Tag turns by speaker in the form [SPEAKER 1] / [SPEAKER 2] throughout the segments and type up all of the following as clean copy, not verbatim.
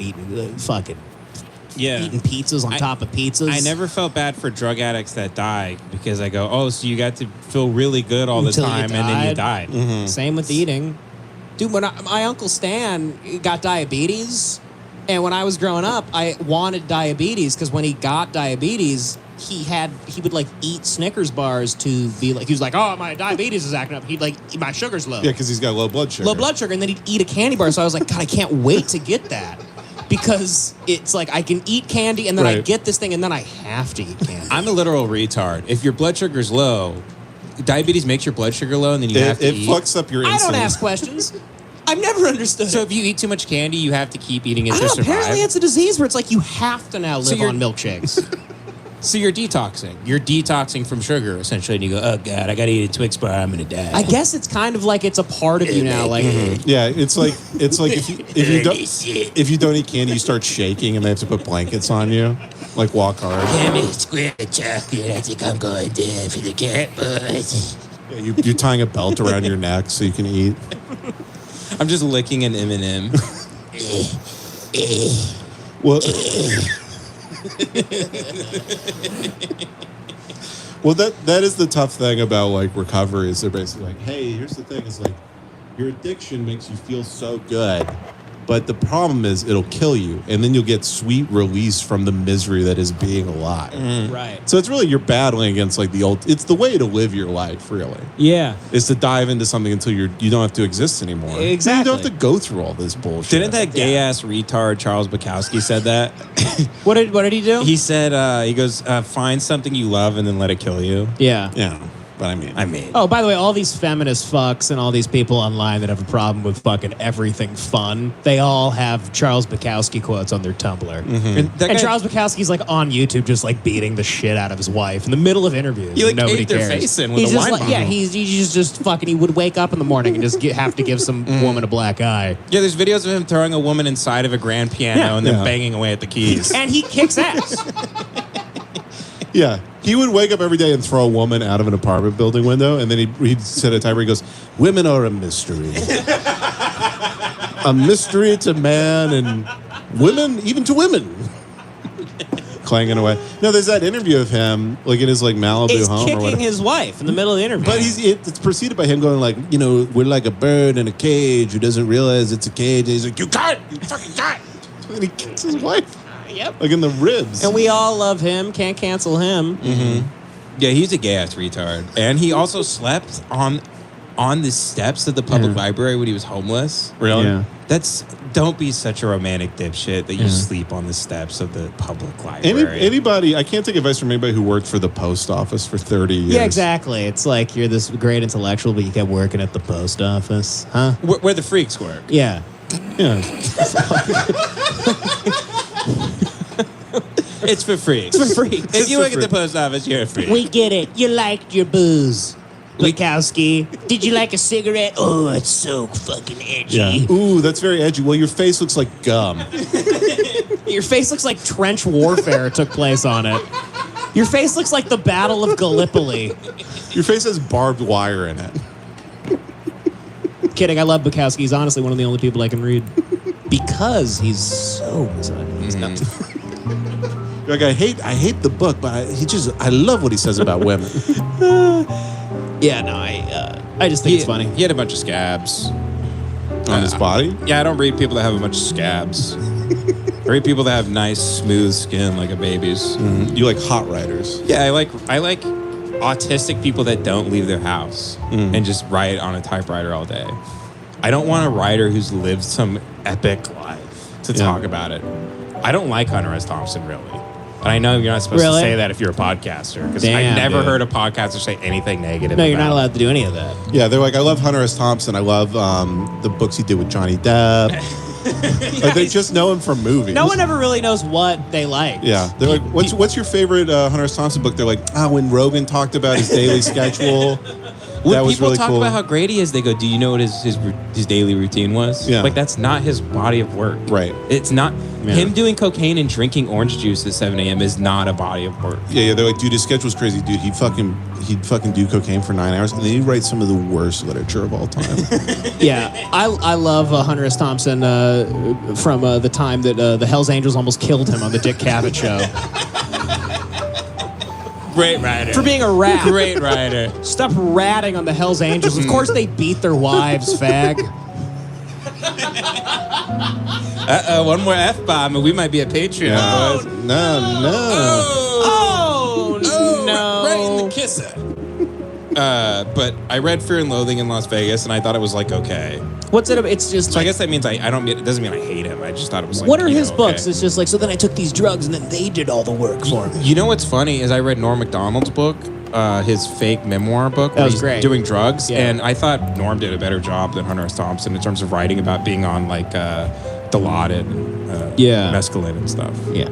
[SPEAKER 1] eating fucking
[SPEAKER 2] Yeah.
[SPEAKER 1] eating pizzas on top of pizzas.
[SPEAKER 2] I never felt bad for drug addicts that die because I go, oh, so you got to feel really good all the
[SPEAKER 1] Until you
[SPEAKER 2] time and then you
[SPEAKER 1] died.
[SPEAKER 2] died.
[SPEAKER 1] Same with eating. Dude, when my Uncle Stan got diabetes, and when I was growing up, I wanted diabetes because when he got diabetes, he would like eat Snickers bars to be like, he was like, oh, my diabetes is acting up. He'd like, my sugar's low.
[SPEAKER 3] Yeah, because he's got low blood sugar.
[SPEAKER 1] Low blood sugar, and then he'd eat a candy bar. So I was like, God, I can't wait to get that. Because it's like I can eat candy and then I
[SPEAKER 3] Right.
[SPEAKER 1] get this thing and then I have to eat candy.
[SPEAKER 2] I'm a literal retard. If your blood sugar's low, diabetes makes your blood sugar low and then you have to
[SPEAKER 3] It
[SPEAKER 2] eat.
[SPEAKER 3] fucks up your insulin.
[SPEAKER 1] I don't ask questions. I've never understood.
[SPEAKER 2] So if you eat too much candy, you have to keep eating it
[SPEAKER 1] I
[SPEAKER 2] to
[SPEAKER 1] don't know,
[SPEAKER 2] survive.
[SPEAKER 1] apparently it's a disease where it's like you have to now live
[SPEAKER 2] you're-
[SPEAKER 1] on milkshakes.
[SPEAKER 2] So you're detoxing. You're detoxing from sugar, essentially. And you go, oh, God, I got to eat a Twix bar. I'm going to die.
[SPEAKER 1] I guess it's kind of like it's a part of you now. Like,
[SPEAKER 3] Yeah, it's like if you don't eat candy, you start shaking, and they have to put blankets on you, like walk hard.
[SPEAKER 4] Give me a square of chocolate. I think I'm going there for the cat boys.
[SPEAKER 3] Yeah, you're tying a belt around your neck so you can eat.
[SPEAKER 2] I'm just licking an M&M.
[SPEAKER 3] Well, well, that is the tough thing about like recovery is they're basically like, hey, here's the thing: is like your addiction makes you feel so good, but the problem is it'll kill you, and then you'll get sweet release from the misery that is being alive.
[SPEAKER 1] right.
[SPEAKER 3] So it's really you're battling against like the old. It's the way to live your life, really,
[SPEAKER 1] Yeah.
[SPEAKER 3] is to dive into something until you don't have to exist anymore.
[SPEAKER 1] Exactly.
[SPEAKER 3] You don't have to go through all this bullshit.
[SPEAKER 2] Didn't that gay ass retard Charles Bukowski said that?
[SPEAKER 1] What did he do?
[SPEAKER 2] He said, he goes, find something you love and then let it kill you.
[SPEAKER 1] yeah.
[SPEAKER 3] Yeah, but I mean,
[SPEAKER 1] Oh, by the way, all these feminist fucks and all these people online that have a problem with fucking everything fun, they all have Charles Bukowski quotes on their Tumblr.
[SPEAKER 2] And that
[SPEAKER 1] And
[SPEAKER 2] guy-
[SPEAKER 1] Charles Bukowski's like on YouTube just like beating the shit out of his wife in the middle of interviews.
[SPEAKER 2] He, like,
[SPEAKER 1] and nobody
[SPEAKER 2] ate their
[SPEAKER 1] cares.
[SPEAKER 2] face in with
[SPEAKER 1] he's
[SPEAKER 2] a
[SPEAKER 1] just
[SPEAKER 2] wine
[SPEAKER 1] like, yeah,
[SPEAKER 2] bottle.
[SPEAKER 1] he's just fucking, he would wake up in the morning and just have to give some woman a black eye.
[SPEAKER 2] Yeah, there's videos of him throwing a woman inside of a grand piano
[SPEAKER 1] Yeah.
[SPEAKER 2] and then
[SPEAKER 3] Yeah.
[SPEAKER 2] banging away at the keys.
[SPEAKER 1] And he kicks ass.
[SPEAKER 3] yeah, he would wake up every day and throw a woman out of an apartment building window, and then he'd set a timer. He goes, "Women are a mystery, a mystery to man and women, even to women." Clanging away. No, there's that interview of him, like in his like Malibu
[SPEAKER 1] He's
[SPEAKER 3] home or
[SPEAKER 1] kicking
[SPEAKER 3] whatever.
[SPEAKER 1] his wife in the middle of the interview.
[SPEAKER 3] But it's preceded by him going like, we're like a bird in a cage who doesn't realize it's a cage. And he's like, you fucking can't. And he kicks his wife,
[SPEAKER 1] Yep.
[SPEAKER 3] like in the ribs.
[SPEAKER 1] And we all love him. Can't cancel him.
[SPEAKER 2] Yeah, he's a gay ass retard. And he also slept on the steps of the public library when he was homeless.
[SPEAKER 3] Really?
[SPEAKER 1] Yeah.
[SPEAKER 2] Don't be such a romantic dipshit that you sleep on the steps of the public library.
[SPEAKER 3] Anybody, I can't take advice from anybody who worked for the post office for 30 years.
[SPEAKER 1] Yeah, exactly. It's like you're this great intellectual, but you kept working at the post office, huh?
[SPEAKER 2] Where the freaks work.
[SPEAKER 1] Yeah.
[SPEAKER 3] Yeah.
[SPEAKER 2] It's for freaks.
[SPEAKER 1] It's for freaks.
[SPEAKER 2] If you work at the post office, you're a freak.
[SPEAKER 1] We get it. You liked your booze, Bukowski. Did you like a cigarette?
[SPEAKER 4] Oh, it's so fucking edgy.
[SPEAKER 3] Yeah. Ooh, that's very edgy. Well, your face looks like gum.
[SPEAKER 1] Your face looks like trench warfare took place on it. Your face looks like the Battle of Gallipoli.
[SPEAKER 3] Your face has barbed wire in it.
[SPEAKER 1] Kidding. I love Bukowski. He's honestly one of the only people I can read because he's so misogynist.
[SPEAKER 3] Like I hate the book, but I love what he says about women.
[SPEAKER 1] Yeah, no, I just think it's funny.
[SPEAKER 2] He had a bunch of scabs.
[SPEAKER 3] On his body.
[SPEAKER 2] Yeah, I don't read people that have a bunch of scabs. I read people that have nice, smooth skin like a baby's.
[SPEAKER 3] You like hot writers.
[SPEAKER 2] Yeah, I like autistic people that don't leave their house and just write on a typewriter all day. I don't want a writer who's lived some epic life to talk about it. I don't like Hunter S. Thompson, really. And I know you're not supposed to
[SPEAKER 1] Really?
[SPEAKER 2] say that if you're a podcaster, because
[SPEAKER 1] Damn,
[SPEAKER 2] I've never
[SPEAKER 1] dude.
[SPEAKER 2] heard a podcaster say anything negative.
[SPEAKER 1] No, you're not
[SPEAKER 2] about
[SPEAKER 1] allowed to do any of that.
[SPEAKER 3] Yeah, they're like, I love Hunter S. Thompson. I love the books he did with Johnny Depp. Like, they just know him from movies.
[SPEAKER 1] No one ever really knows what they like.
[SPEAKER 3] Yeah, they're like, what's your favorite Hunter S. Thompson book? They're like, when Rogan talked about his daily schedule.
[SPEAKER 2] When
[SPEAKER 3] That was
[SPEAKER 2] people
[SPEAKER 3] really
[SPEAKER 2] talk
[SPEAKER 3] cool.
[SPEAKER 2] about how great he is, they go, "Do you know what his daily routine was?"
[SPEAKER 3] Yeah.
[SPEAKER 2] Like that's not his body of work.
[SPEAKER 3] Right.
[SPEAKER 2] It's not
[SPEAKER 3] Yeah.
[SPEAKER 2] him doing cocaine and drinking orange juice at 7 a.m. is not a body of work.
[SPEAKER 3] Yeah, they're like, dude, his schedule's crazy, dude. He'd fucking do cocaine for 9 hours, and then he'd write some of the worst literature of all time.
[SPEAKER 1] Yeah, I love Hunter S. Thompson from the time that the Hells Angels almost killed him on the Dick Cavett show
[SPEAKER 2] Great writer.
[SPEAKER 1] for being a rat.
[SPEAKER 2] Great writer.
[SPEAKER 1] Stop ratting on the Hells Angels. Of course they beat their wives, fag.
[SPEAKER 2] One more F-bomb and we might be a Patreon.
[SPEAKER 3] Yeah.
[SPEAKER 2] boys.
[SPEAKER 3] No.
[SPEAKER 1] Oh, no.
[SPEAKER 2] Right in the kisser. But I read Fear and Loathing in Las Vegas, and I thought it was like okay.
[SPEAKER 1] What's it about? It's just
[SPEAKER 2] So I
[SPEAKER 1] like,
[SPEAKER 2] guess that means I don't. It doesn't mean I hate him. I just thought it was like.
[SPEAKER 1] what are
[SPEAKER 2] you
[SPEAKER 1] his
[SPEAKER 2] know,
[SPEAKER 1] books?
[SPEAKER 2] okay.
[SPEAKER 1] It's just like, so then I took these drugs and then they did all the work for me.
[SPEAKER 2] You know what's funny is I read Norm Macdonald's book, his fake memoir book.
[SPEAKER 1] That
[SPEAKER 2] where
[SPEAKER 1] was
[SPEAKER 2] he's
[SPEAKER 1] great.
[SPEAKER 2] Doing drugs,
[SPEAKER 1] Yeah.
[SPEAKER 2] and I thought Norm did a better job than Hunter S. Thompson in terms of writing about being on like Dilaudid and
[SPEAKER 1] Yeah.
[SPEAKER 2] mescaline and stuff.
[SPEAKER 1] Yeah.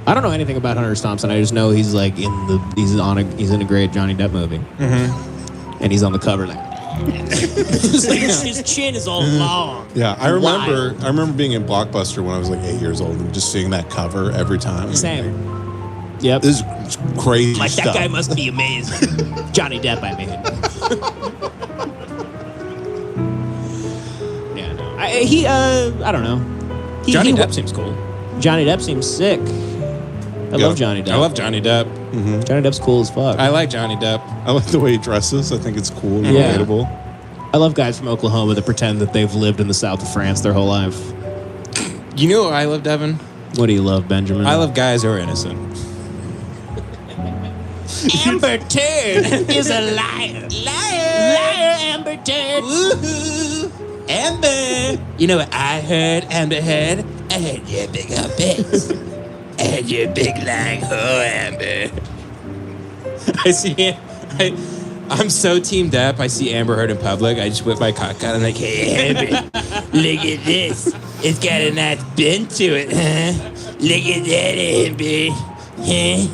[SPEAKER 1] I don't know anything about Hunter S. Thompson. I just know he's like he's in a great Johnny Depp movie. Mm-hmm. And he's on the cover like it's like his chin is all long.
[SPEAKER 3] Yeah, I remember.
[SPEAKER 1] Wild.
[SPEAKER 3] I remember being in Blockbuster when I was like 8 years old and just seeing that cover every time.
[SPEAKER 1] Same. Yep.
[SPEAKER 3] This is crazy
[SPEAKER 1] Like
[SPEAKER 3] stuff.
[SPEAKER 1] that guy must be amazing. Johnny Depp, I mean. Yeah, no. I don't know.
[SPEAKER 2] Johnny
[SPEAKER 1] he-
[SPEAKER 2] Depp seems cool.
[SPEAKER 1] Johnny Depp seems sick. I love Johnny Depp.
[SPEAKER 2] I love Johnny Depp.
[SPEAKER 1] Johnny Depp's cool as fuck.
[SPEAKER 2] I like Johnny Depp.
[SPEAKER 3] I like the way he dresses. I think it's cool and
[SPEAKER 1] Yeah.
[SPEAKER 3] relatable.
[SPEAKER 1] I love guys from Oklahoma that pretend that they've lived in the south of France their whole life.
[SPEAKER 2] You know what I love, Devin?
[SPEAKER 1] What do you love, Benjamin?
[SPEAKER 2] I love guys who are innocent.
[SPEAKER 1] Amber Turd is a liar. Liar, Amber Turd.
[SPEAKER 4] Woohoo! Amber! You know what I heard, Amber Heard? I heard you're a big old bitch. I heard you're a big lying hoe, Amber.
[SPEAKER 2] I see it. I'm so Team Depp. I see Amber Heard in public. I just whip my cock out. I'm like, hey,
[SPEAKER 4] Hey, Amber, look at this. It's got a nice bend to it, huh? Look at that, Amber. Huh?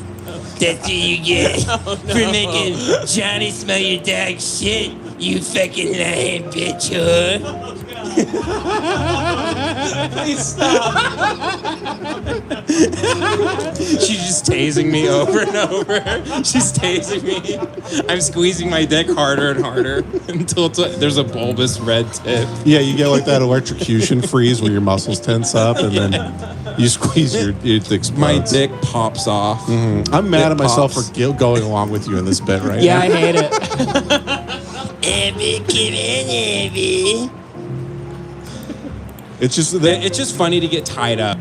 [SPEAKER 4] That's what you get for making Johnny smell your dog shit, you fucking lying bitch whore.
[SPEAKER 2] please stop. She's just tasing me over and over. She's tasing me. I'm squeezing my dick harder and harder until there's a bulbous red tip.
[SPEAKER 3] Yeah, you get like that electrocution freeze where your muscles tense up and then you squeeze your dick.
[SPEAKER 2] My dick pops off.
[SPEAKER 3] I'm mad
[SPEAKER 2] It
[SPEAKER 3] at myself
[SPEAKER 2] pops.
[SPEAKER 3] for going along with you in this bit right
[SPEAKER 1] Yeah,
[SPEAKER 3] now.
[SPEAKER 1] I hate it.
[SPEAKER 4] Amber, come in, Amber.
[SPEAKER 3] It's just that
[SPEAKER 2] It's just funny to get tied up